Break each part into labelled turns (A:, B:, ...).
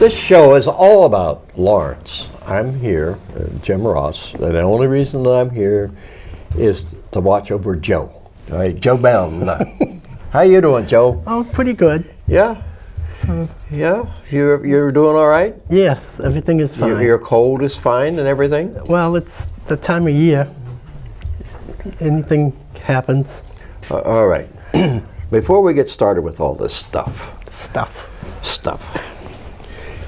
A: This show is all about Lawrence. I'm here, Jim Ross, and the only reason that I'm here is to watch over Joe. All right, Joe Bowden. How you doing, Joe?
B: Oh, pretty good.
A: Yeah? Yeah? You're doing all right?
B: Yes, everything is fine.
A: Your cold is fine and everything?
B: Well, it's the time of year. Anything happens.
A: All right. Before we get started with all this stuff.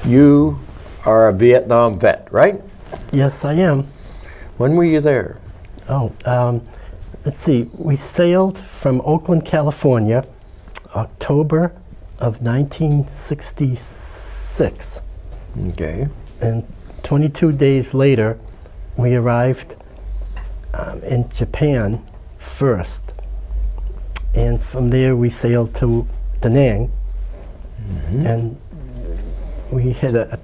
A: You are a Vietnam vet, right?
B: Yes, I am.
A: When were you there?
B: Oh, let's see. We sailed from Oakland, California, October of 1966.
A: Okay.
B: And 22 days later, we arrived in Japan first. And from there, we sailed to Da Nang. Mm-hmm. And we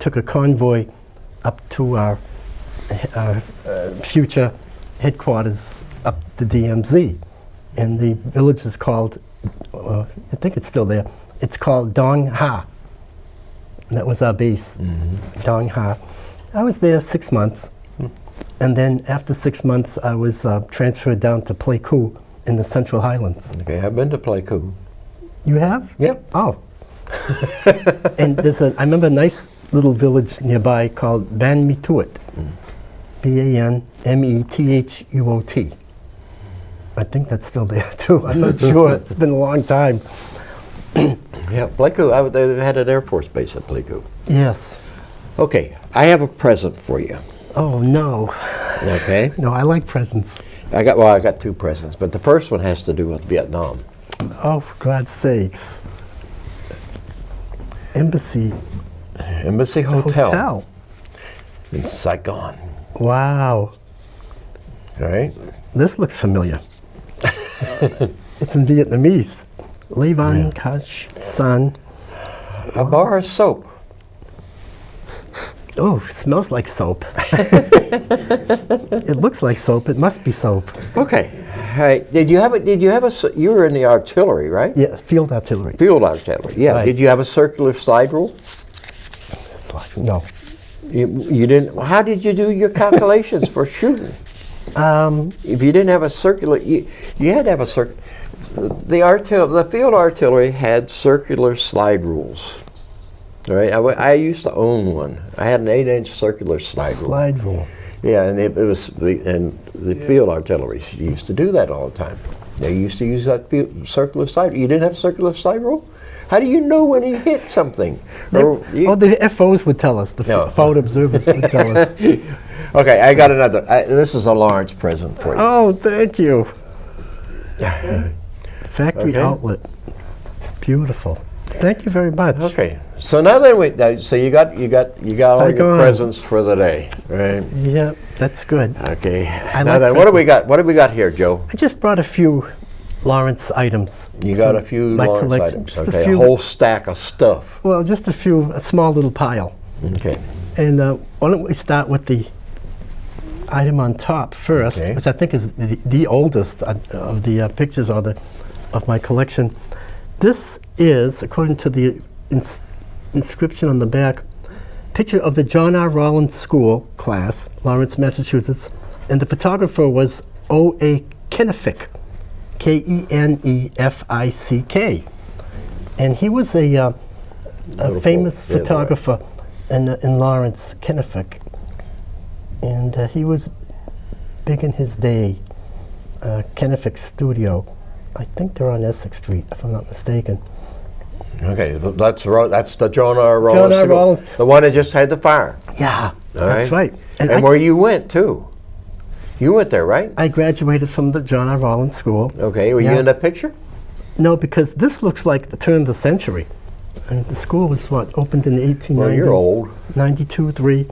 B: took a convoy up to our future headquarters up the DMZ. And the village is called, I think it's still there, it's called Dong Ha. And that was our base, Dong Ha. I was there 6 months. And then after 6 months, I was transferred down to Pleiku in the Central Highlands.
A: Okay, I've been to Pleiku.
B: You have?
A: Yep.
B: Oh. And I remember a nice little village nearby called Ban Mituot. Banmethuot. I think that's still there too. I'm not sure. It's been a long time.
A: Yeah, Pleiku, they had an Air Force base at Pleiku.
B: Yes.
A: Okay, I have a present for you.
B: Oh, no.
A: Okay.
B: No, I like presents.
A: I got two presents, but the first one has to do with Vietnam.
B: Oh, for God's sakes. Embassy
A: Hotel. In Saigon.
B: Wow.
A: All right.
B: This looks familiar. It's in Vietnamese. Levan Kash San.
A: A bar of soap.
B: Oh, it smells like soap. It looks like soap. It must be soap.
A: Okay. Hey, you were in the artillery, right?
B: Yeah, field artillery.
A: Field artillery. Yeah. Right. Did you have a circular slide rule?
B: No.
A: You didn't. How did you do your calculations for shooting? If you didn't have a circular, you had to have a circular. The field artillery had circular slide rules. All right, I used to own one. I had an 8-inch circular slide rule. Yeah, and the field artillery used to do that all the time. They used to use that circular slide. You didn't have a circular slide rule? How do you know when you hit something?
B: The FOs would tell us. The field observers would tell us.
A: Okay, I got another. This is a Lawrence present for you.
B: Oh, thank you. Factory outlet. Beautiful. Thank you very much.
A: Okay, so now then you got all your presents for the day, right?
B: Yeah, that's good.
A: Okay. Now then, what do we got? What do we got here, Joe?
B: I just brought a few Lawrence items.
A: You got a few Lawrence items.
B: Just
A: okay, a whole stack of stuff.
B: Well, just a small little pile.
A: Okay.
B: And why don't we start with the item on top first, which I think is the oldest of the pictures of my collection. This is, according to the inscription on the back, picture of the John R. Rollins School class, Lawrence, Massachusetts, and the photographer was O.A. Kenefick, Kenefick, and he was a famous photographer in Lawrence, Kenefick, and he was big in his day. Kenefick Studio. I think they're on Essex Street, if I'm not mistaken.
A: Okay, that's the John R. Rollins. The one that just had the fire.
B: Yeah, that's right.
A: And where you went, too. You went there, right?
B: I graduated from the John R. Rollins School.
A: Okay, were you in that picture?
B: No, because this looks like the turn of the century. And the school was, opened in 1890.
A: Well, you're old.
B: 92, 3.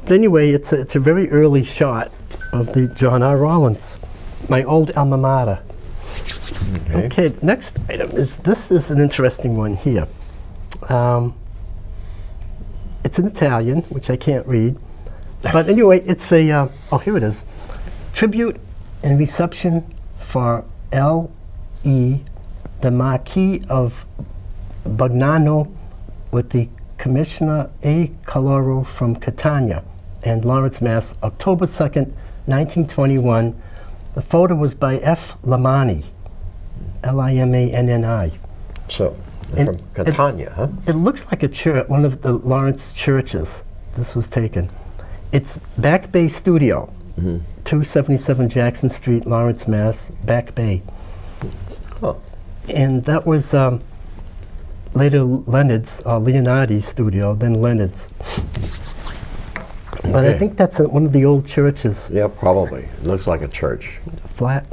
B: But anyway, it's a very early shot of the John R. Rollins, my old alma mater. Okay, next item is an interesting one here. It's in Italian, which I can't read. But anyway, it's a, here it is. Tribute and reception for L.E., the Marquis of Bugnano with the Commissioner A. Caloro from Catania and Lawrence, Mass., October 2nd, 1921. The photo was by F. Lamani, Limanni.
A: So,
B: And
A: from Catania, huh?
B: It looks like a church, one of the Lawrence churches. This was taken. It's Back Bay Studio, 277 Jackson Street, Lawrence, Mass., Back Bay.
A: Oh,
B: And that was later Leonard's, Leonardi studio, then Leonard's. But I
A: Okay.
B: think that's one of the old churches,
A: yeah, probably. Looks like a church.
B: flat.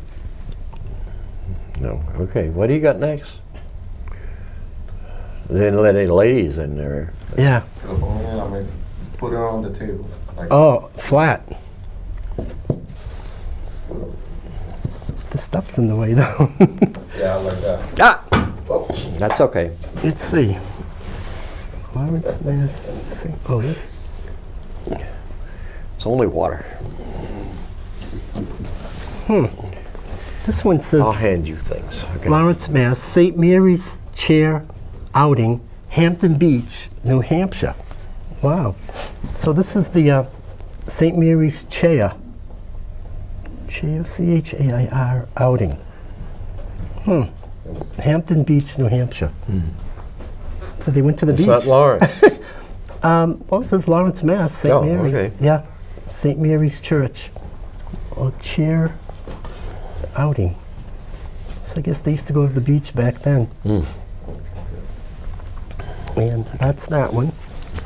A: No. Okay, what do you got next? They didn't let any ladies in there.
B: Yeah.
C: Put it on the table. Like
B: Oh, flat. The stuff's in the way though.
C: yeah, like that.
A: Ah!
C: Oh,
A: That's okay.
B: Let's see. Lawrence, Mass. Oh, this.
A: It's only water.
B: This one says
A: I'll hand you things. Okay.
B: Lawrence, Mass. St. Mary's Chair Outing, Hampton Beach, New Hampshire. Wow. So this is the St. Mary's Chair. Chair outing. Hampton Beach, New Hampshire. So they went to the
A: It's
B: beach.
A: not Lawrence.
B: Well, it says Lawrence, Mass. St.
A: Oh,
B: Mary's.
A: okay.
B: Yeah. St. Mary's Church. Oh, chair outing. So I guess they used to go to the beach back then. And that's that one.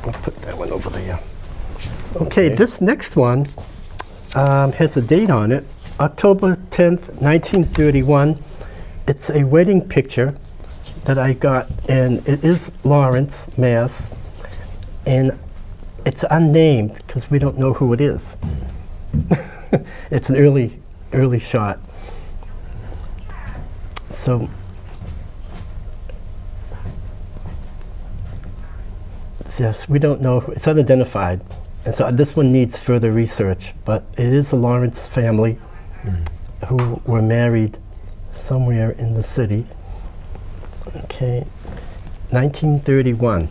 B: I'll put that one over there. Okay,
A: Okay.
B: this next one has a date on it, October 10th, 1931. It's a wedding picture that I got, and it is Lawrence, Mass. And it's unnamed because we don't know who it is. It's an early shot. So yes, we don't know. It's unidentified. And so this one needs further research, but it is a Lawrence family who were married somewhere in the city. Okay, 1931.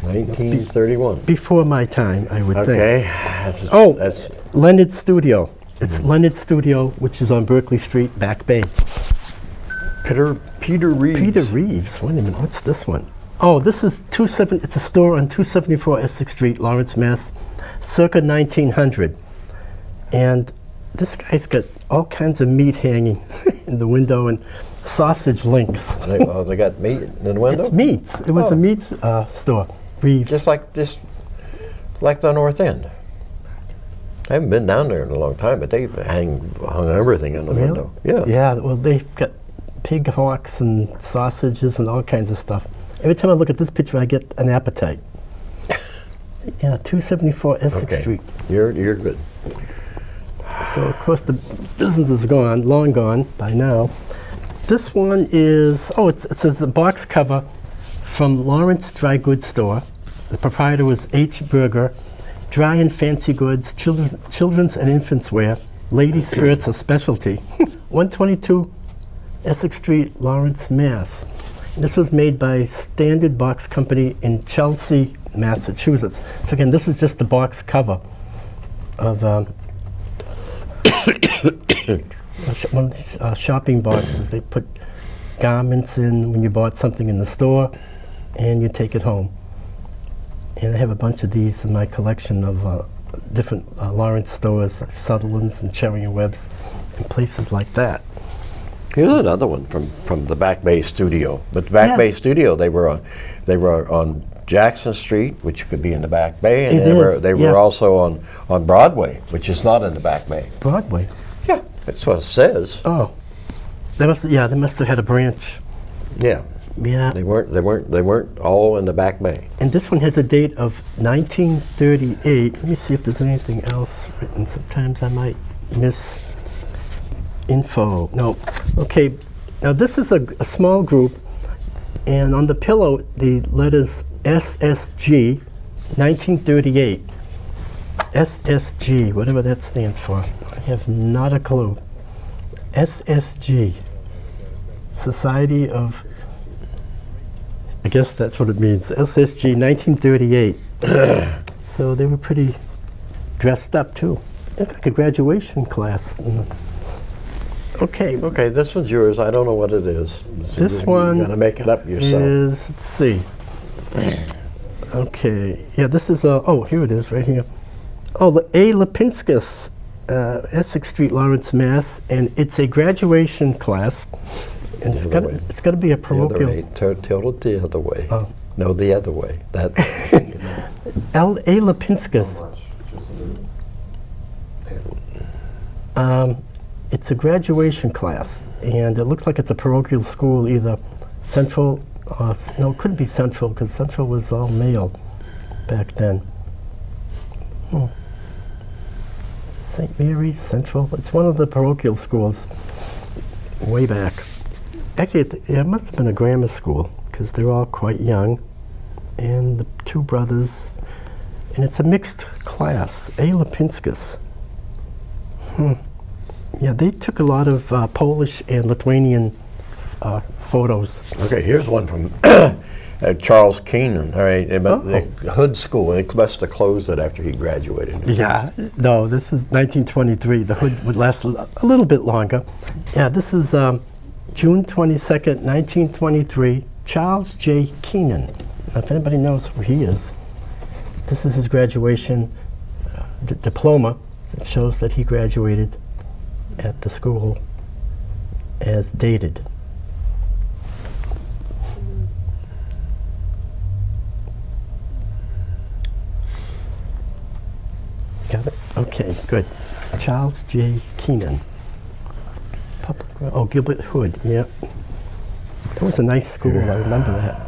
A: 1931.
B: Before my time, I would think.
A: Okay.
B: Oh,
A: That's
B: Leonard Studio. It's Leonard Studio, which is on Berkeley Street, Back Bay.
A: Peter Reeves.
B: Peter Reeves. Wait a minute, what's this one? Oh, this is it's a store on 274 Essex Street, Lawrence, Mass., circa 1900. And this guy's got all kinds of meat hanging in the window and sausage links.
A: They got meat in the window?
B: It's meat. It was
A: Oh.
B: a meat store. Reeves.
A: Just like the North End. I haven't been down there in a long time, but they hung everything in the
B: Really?
A: window. Yeah.
B: Yeah, well, they've got pig hawks and sausages and all kinds of stuff. Every time I look at this picture, I get an appetite. Yeah, 274 Essex
A: Okay.
B: Street.
A: You're good.
B: So, of course, the business is gone, long gone by now. This one is, it says a box cover from Lawrence Dry Goods Store. The proprietor was H. Berger. Dry and fancy goods, children's and infants wear, ladies' skirts a specialty. 122 Essex Street, Lawrence, Mass. This was made by Standard Box Company in Chelsea, Massachusetts. So again, this is just the box cover of one of these shopping boxes. They put garments in when you bought something in the store, and you take it home. And I have a bunch of these in my collection of different Lawrence stores, like Sutherland's and Cherry and Webb's, and places like that.
A: Here's another one from the Back Bay Studio. But the Back
B: Yeah.
A: Bay Studio, they were on Jackson Street, which could be in the Back Bay, and
B: It
A: they
B: is,
A: were
B: yeah.
A: also on Broadway, which is not in the Back Bay.
B: Broadway.
A: Yeah, that's what it says.
B: Oh, they must have had a branch.
A: Yeah,
B: Yeah.
A: they weren't all in the Back Bay.
B: And this one has a date of 1938. Let me see if there's anything else written. Sometimes I might miss info. No. Okay. Now this is a small group, and on the pillow the letters SSG, 1938. SSG, whatever that stands for. I have not a clue. SSG, Society of guess that's what it means. SSG 1938. So they were pretty dressed up too. Looked like a graduation class. Okay.
A: Okay, this one's yours. I don't know what it is. So
B: This one
A: you gotta make it up yourself.
B: is, let's see. Okay, yeah, this is, oh, here it is, right here. Oh, the A. Lipinskis, Essex Street, Lawrence, Mass. And it's a graduation class. And it's got to be a
A: The other
B: parochial.
A: way. Tilt it the other way.
B: Oh.
A: No, the other way. That.
B: A. Lipinskis. It's a graduation class, and it looks like it's a parochial school, either Central, no, it couldn't be Central, because Central was all male back then. St. Mary's Central, it's one of the parochial schools way back. Actually, it must have been a grammar school, because they're all quite young, and the two brothers, and it's a mixed class, A. Lipinskis. Yeah, they took a lot of Polish and Lithuanian photos.
A: Okay, here's one from Charles Keenan. All right, the Hood School. It must have closed it after he graduated.
B: Yeah, no, this is 1923. The Hood would last a little bit longer. Yeah, this is June 22nd, 1923. Charles J. Keenan. Now, if anybody knows who he is, this is his graduation diploma. It shows that he graduated at the school as dated. Got it? Okay, good. Charles J. Keenan. Gilbert Hood, yep. That was a nice school, I remember that.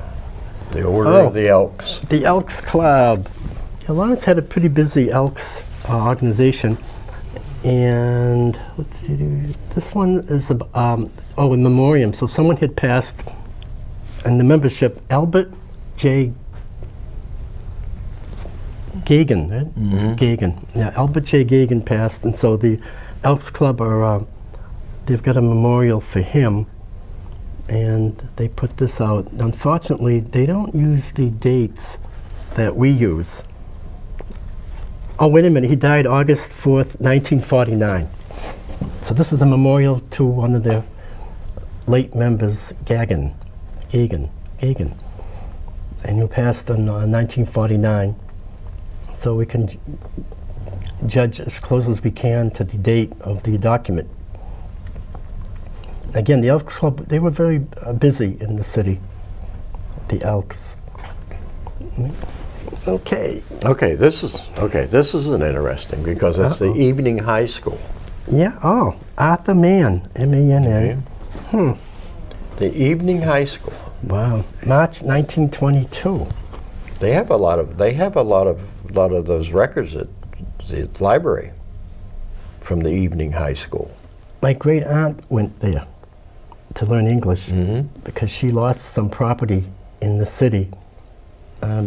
A: The Order of the Elks.
B: The Elks Club. Yeah, Lawrence had a pretty busy Elks organization. And let's see, this one is in memoriam. So someone had passed in the membership, Albert J. Gagan, right?
A: Mm-hmm.
B: Gagan. Yeah, Albert J. Gagan passed, and so the Elks Club are, they've got a memorial for him, and they put this out. Unfortunately, they don't use the dates that we use. Oh, wait a minute, he died August 4th, 1949. So this is a memorial to one of their late members, Gagan. And he passed in 1949. So we can judge as close as we can to the date of the document. Again, the Elks Club, they were very busy in the city, the Elks. Okay.
A: Okay, this is an interesting because it's the evening high school.
B: Yeah. Oh, Arthur Mann, M-A-N-N.
A: Okay. The evening high school.
B: Wow. March 1922.
A: They have a lot of those records at the library from the evening high school.
B: My great aunt went there to learn English because she lost some property in the city.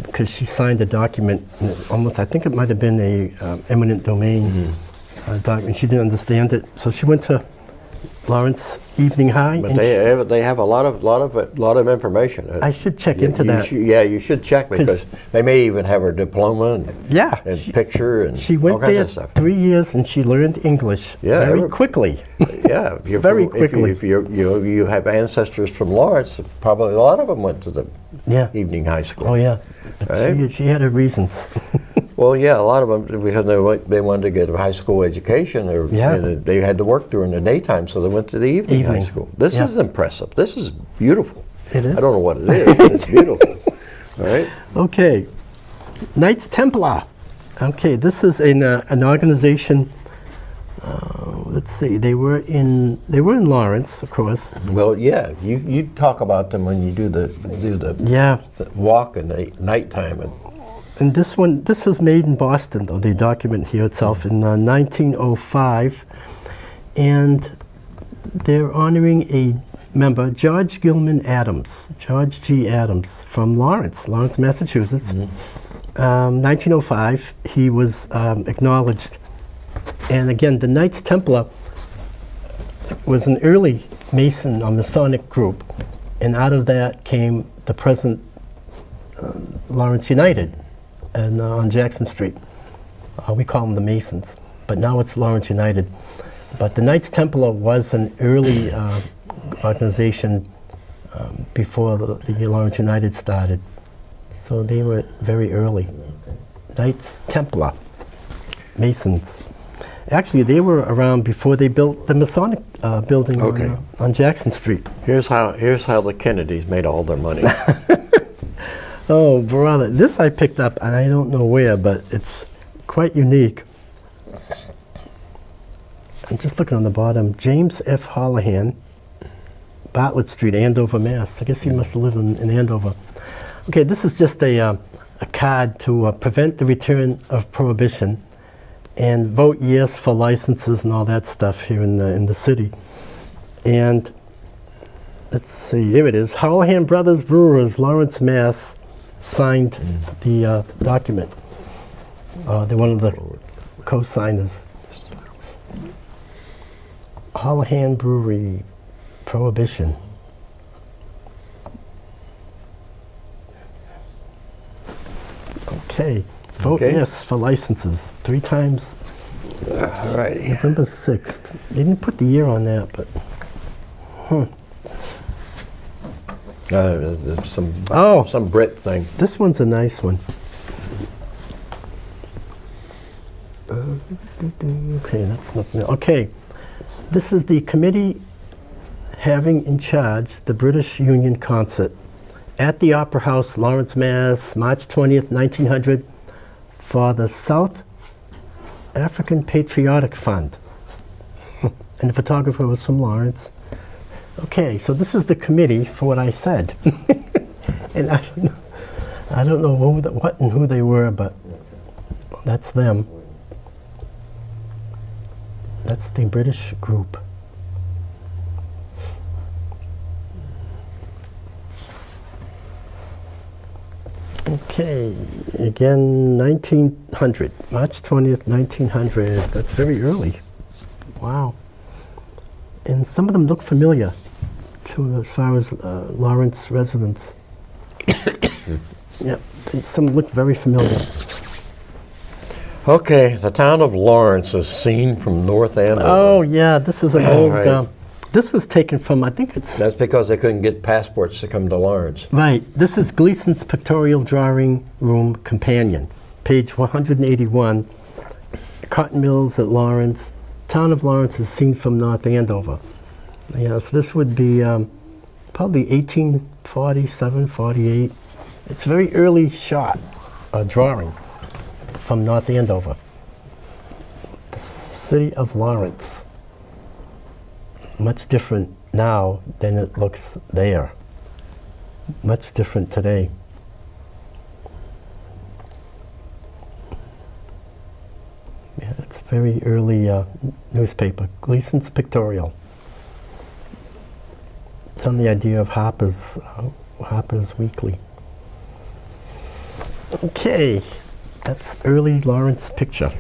B: Because she signed a document, I think it might have been a eminent domain document. She didn't understand it, so she went to Lawrence Evening High.
A: But they have a lot of information.
B: I should check into that.
A: You should check because they may even have her diploma and picture and
B: she went
A: all kinds
B: there
A: of stuff.
B: 3 years and she learned English very quickly.
A: Yeah,
B: very quickly.
A: If you have ancestors from Lawrence, probably a lot of them went to the evening high school.
B: Oh yeah, but
A: right?
B: she had her reasons.
A: Well, yeah, a lot of them because they wanted to get a high school education, or they had to work during the daytime, so they went to the evening high school. This is impressive. This is beautiful.
B: It is.
A: I don't know what it is, but it's beautiful. All right.
B: Okay, Knights Templar. Okay, this is an organization. Let's see. They were in Lawrence, of course.
A: Well, yeah, you talk about them when you do the walk in the nighttime.
B: And this was made in Boston, though, the document here itself, in 1905. And they're honoring a member, George Gilman Adams, George G. Adams, from Lawrence, Massachusetts. 1905, he was acknowledged. And again, the Knights Templar was an early Mason or Masonic group. And out of that came the present Lawrence United and on Jackson Street. We call them the Masons, but now it's Lawrence United. But the Knights Templar was an early organization before the Lawrence United started. So they were very early. Knights Templar, Masons. Actually, they were around before they built the Masonic building on Jackson Street.
A: Here's how the Kennedys made all their money.
B: Oh, brother, this I picked up, and I don't know where, but it's quite unique. I'm just looking on the bottom. James F. Holohan, Bartlett Street, Andover, Mass. I guess he must have lived in Andover. Okay, this is just a card to prevent the return of prohibition and vote yes for licenses and all that stuff here in the city. And let's see, here it is. Holohan Brothers Brewers, Lawrence, Mass. Signed the document. They're one of the co-signers. Holohan Brewery, Prohibition. Okay, vote yes for licenses 3 times.
A: All right.
B: November 6th. They didn't put the year on that, but
A: some Brit thing.
B: this one's a nice one. Okay, that's not. Okay, this is the committee having in charge the British Union concert at the Opera House, Lawrence, Mass., March 20th, 1900, for the South African Patriotic Fund. And the photographer was from Lawrence. Okay, so this is the committee for what I said. And I don't know what and who they were, but that's them. That's the British group. Okay, again, 1900, March 20th, 1900. That's very early. Wow. And some of them look familiar to as far as Lawrence residents. Yeah, some look very familiar.
A: Okay, the town of Lawrence is seen from North Andover.
B: Oh yeah, this is an old.
A: Right.
B: This was taken from, I think it's.
A: That's because they couldn't get passports to come to Lawrence.
B: Right. This is Gleason's Pictorial Drawing Room Companion, page 181. Cotton mills at Lawrence. Town of Lawrence is seen from North Andover. Yeah, so this would be probably 1847, 48. It's a very early shot, drawing from North Andover. The city of Lawrence. Much different now than it looks there. Much different today. Yeah, it's very early newspaper. Gleason's Pictorial. It's on the idea of Harper's Weekly. Okay, that's early Lawrence picture.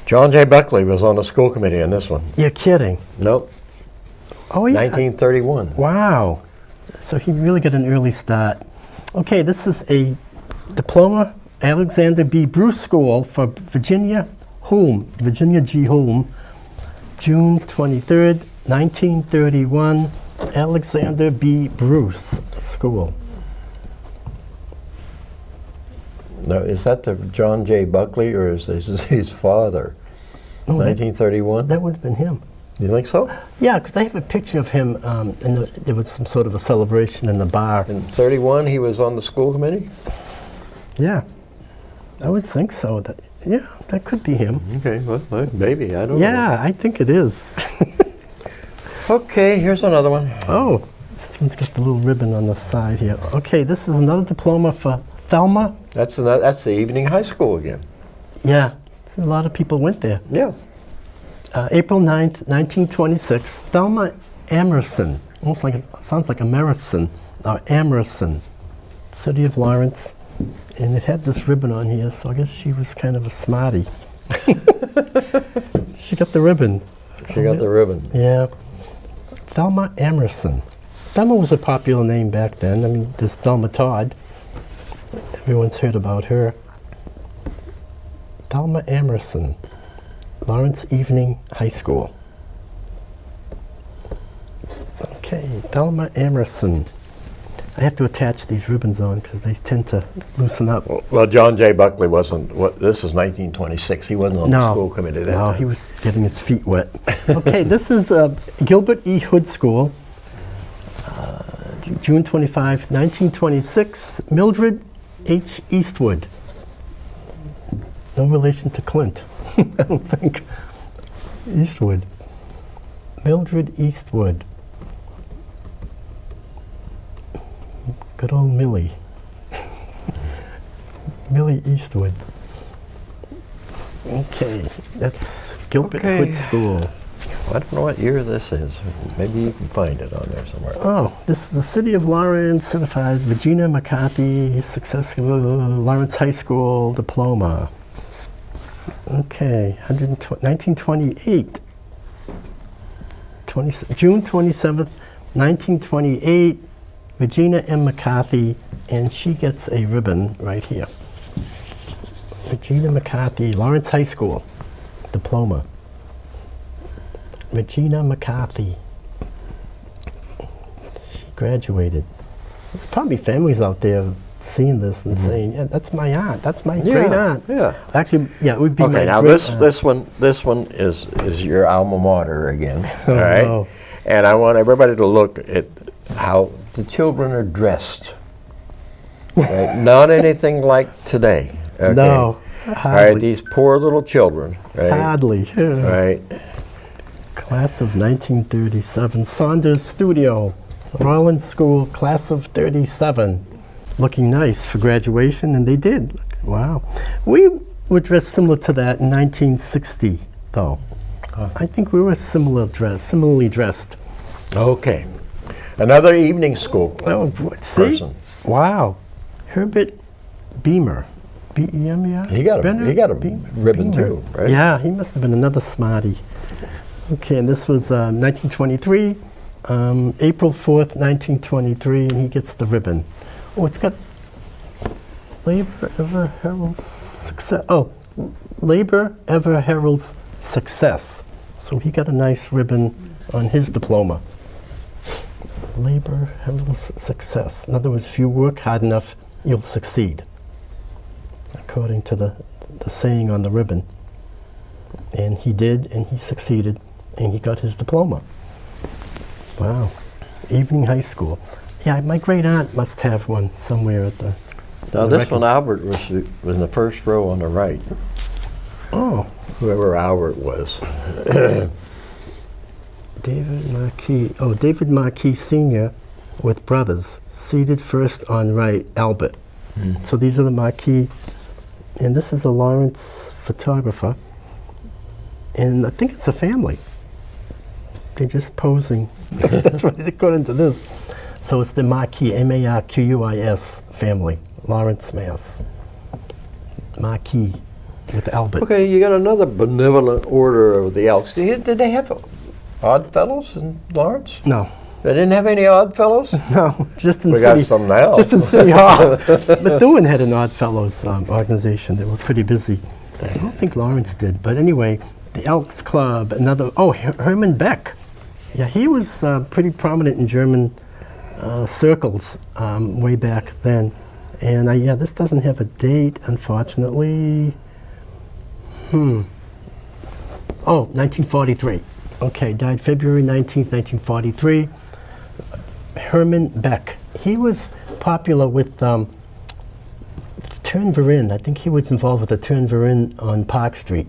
A: John J. Buckley was on the school committee on this one.
B: You're kidding.
A: Nope.
B: Oh yeah.
A: 1931.
B: Wow. So he really got an early start. Okay, this is a diploma, Alexander B. Bruce School for Virginia G. Hulme, June 23rd, 1931, Alexander B. Bruce School.
A: Now, is that the John J. Buckley, or is this his father?
B: Oh,
A: 1931?
B: That would have been him.
A: You think so?
B: Yeah, because I have a picture of him, and there was some sort of a celebration in the bar.
A: In 31, he was on the school committee?
B: Yeah, I would think so. Yeah, that could be him.
A: Okay, well, maybe, I don't know.
B: Yeah, I think it is.
A: Okay, here's another one.
B: Oh, this one's got the little ribbon on the side here. Okay, this is another diploma for Thelma.
A: That's the evening high school again.
B: Yeah, so a lot of people went there.
A: Yeah.
B: April 9th, 1926, Thelma Amerson. Almost like, sounds like American, or Amerson. City of Lawrence. And it had this ribbon on here, so I guess she was kind of a smarty. She got the ribbon.
A: She got the ribbon.
B: Yeah. Thelma Amerson. Thelma was a popular name back then. I mean, there's Thelma Todd. Everyone's heard about her. Thelma Emerson, Lawrence Evening High School. Okay, Thelma Emerson. I have to attach these ribbons on because they tend to loosen up.
A: Well, John J. Buckley wasn't, this is 1926. He wasn't on the school committee then.
B: No, he was getting his feet wet. Okay, this is Gilbert E. Hood School, June 25, 1926, Mildred H. Eastwood. No relation to Clint, I don't think. Eastwood. Mildred Eastwood. Good old Millie. Millie Eastwood. Okay, that's Gilbert Hood School.
A: I don't know what year this is. Maybe you can find it on there somewhere.
B: Oh, this the City of Lawrence certified Regina McCarthy successful Lawrence High School diploma. Okay, 1928. June 27th, 1928. Regina M. McCarthy, and she gets a ribbon right here. Regina McCarthy, Lawrence High School, diploma. Regina McCarthy. She graduated. There's probably families out there seeing this and saying, "Yeah, that's my aunt. That's my great aunt."
A: Yeah.
B: Actually, yeah, it would be.
A: Okay,
B: my
A: now
B: great
A: this one is your alma mater again.
B: Oh,
A: all right,
B: no.
A: and I want everybody to look at how the children are dressed. Right? Not anything like today. Okay?
B: No,
A: All
B: hardly.
A: right, these poor little children. Right.
B: Hardly.
A: Right.
B: Class of 1937, Saunders Studio, Rollins School, class of 37. Looking nice for graduation, and they did. Wow. We were dressed similar to that in 1960, though. I think we were similarly dressed.
A: Okay. Another evening school
B: Oh, see?
A: person.
B: Wow. Herbert Beamer. B-E-M-E-R?
A: He got a ribbon too, right?
B: Yeah, he must have been another smarty. Okay, and this was 1923, April 4th, 1923, and he gets the ribbon. Oh, it's got Labor Ever Heralds Success. Oh, Labor Ever Heralds Success. So he got a nice ribbon on his diploma. Labor Heralds Success. In other words, if you work hard enough, you'll succeed, according to the saying on the ribbon. And he did, and he succeeded, and he got his diploma. Wow. Evening high school. Yeah, my great aunt must have one somewhere at the.
A: Now this one, Albert was in the first row on the right.
B: Oh.
A: Whoever Albert was.
B: David Marquis. Oh, David Marquis Sr. with brothers. Seated first on right, Albert. So these are the Marquis. And this is a Lawrence photographer. And I think it's a family. They're just posing. That's right, according to this. So it's the Marquis, M-A-R-Q-U-I-S family, Lawrence, Mass. Marquis with Albert.
A: Okay, you got another benevolent order of the Elks. Did they have odd fellows in Lawrence?
B: No,
A: They didn't have any odd fellows?
B: no, just in
A: We
B: City.
A: got some now.
B: Just in City Hall. Methuen had an Odd Fellows organization. They were pretty busy. I don't think Lawrence did, but anyway, the Elks Club, another. Oh, Herman Beck. Yeah, he was pretty prominent in German circles way back then. And yeah, this doesn't have a date, unfortunately. Oh, 1943. Okay, died February 19th, 1943. Herman Beck. He was popular with Turn Verin. I think he was involved with the Turn Verin on Park Street.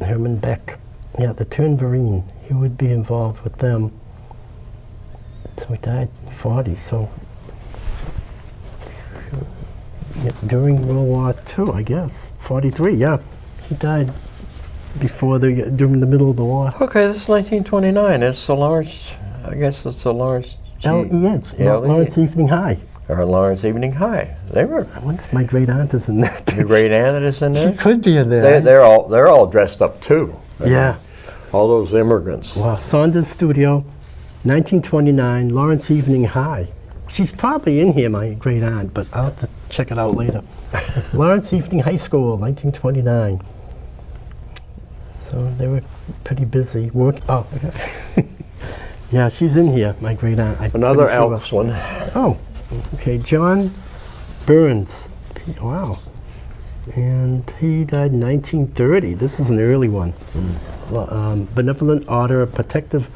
B: Herman Beck. Yeah, the Turn Verin. He would be involved with them. So he died in 40, so yeah, during World War II, I guess. 43, yeah. He died before during the middle of the war.
A: Okay, this is 1929. It's the Lawrence, I guess it's the Lawrence.
B: L.E.N.
A: L.E.
B: Lawrence Evening High.
A: Or Lawrence Evening High. They were.
B: I wonder if my great aunt is in that.
A: Your great aunt is in
B: She
A: there?
B: could be in there.
A: They're all dressed up too.
B: Yeah.
A: All those immigrants.
B: Wow, Saunders Studio, 1929, Lawrence Evening High. She's probably in here, my great aunt, but I'll have to check it out later. Lawrence Evening High School, 1929. So they were pretty busy. Oh, okay. Yeah, she's in here, my great aunt.
A: Another Elks one.
B: Oh, okay. John Burns. Wow. And he died in 1930. This is an early one. Benevolent Order of Protective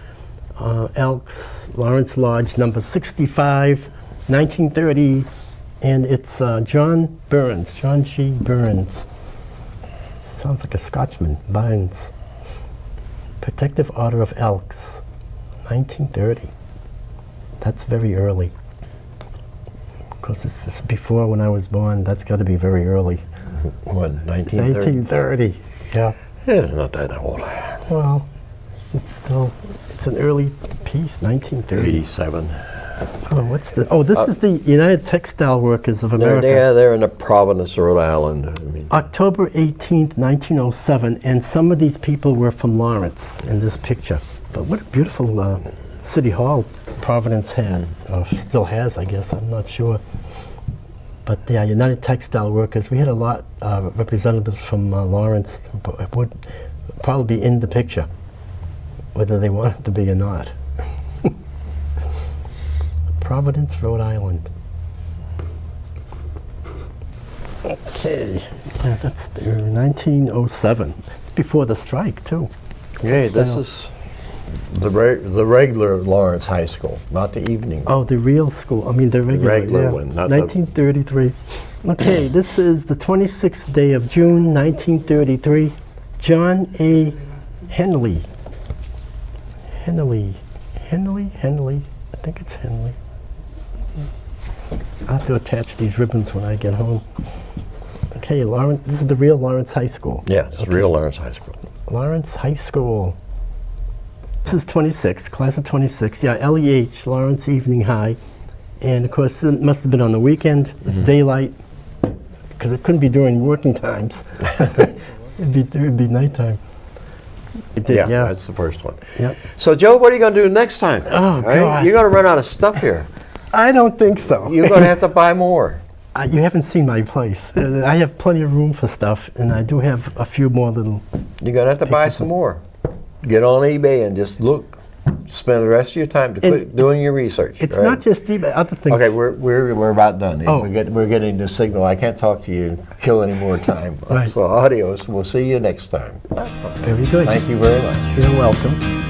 B: Elks, Lawrence Lodge, number 65, 1930. And it's John Burns, John G. Burns. Sounds like a Scotsman, Burns. Protective Order of Elks, 1930. That's very early. Of course, it's before when I was born. That's got to be very early.
A: What, 1930?
B: 1930, yeah.
A: Yeah, not that old.
B: Well, it's an early piece, 1930.
A: 87.
B: Oh, this is the United Textile Workers of America.
A: They're in the Providence, Rhode Island. I mean,
B: October 18th, 1907, and some of these people were from Lawrence in this picture. But what a beautiful city hall Providence had, or still has, I guess, I'm not sure. But yeah, United Textile Workers, we had a lot of representatives from Lawrence would probably be in the picture, whether they wanted to be or not. Providence, Rhode Island. Okay, yeah, that's 1907. It's before the strike, too.
A: okay, this is the regular Lawrence High School, not the evening.
B: Oh, the real school. I mean, the regular yeah.
A: one, not
B: 1933. Okay, this is the 26th day of June, 1933. John A. Henley. Henley. I think it's Henley. I'll have to attach these ribbons when I get home. Okay, Lawrence. This is the real Lawrence High School.
A: Yeah, it's real Lawrence High School.
B: Lawrence High School. This is 26, class of 26. Yeah, LEH, Lawrence Evening High. And of course, it must have been on the weekend. It's daylight, because it couldn't be during working times. it'd be nighttime.
A: Yeah, that's the first one.
B: Yep.
A: So, Joe, what are you going to do next time?
B: Oh, God.
A: You're going to run out of stuff here.
B: I don't think so.
A: You're going to have to buy more.
B: You haven't seen my place. I have plenty of room for stuff, and I do have a few more little...
A: You're going to have to buy some more. Get on eBay and just look. Spend the rest of your time doing your research.
B: It's not just eBay, other things.
A: Okay, we're about done.
B: Oh.
A: We're getting the signal. I can't talk to you, kill any more time.
B: Right.
A: So adios. We'll see you next time.
B: Very good.
A: Thank you very much.
B: You're welcome.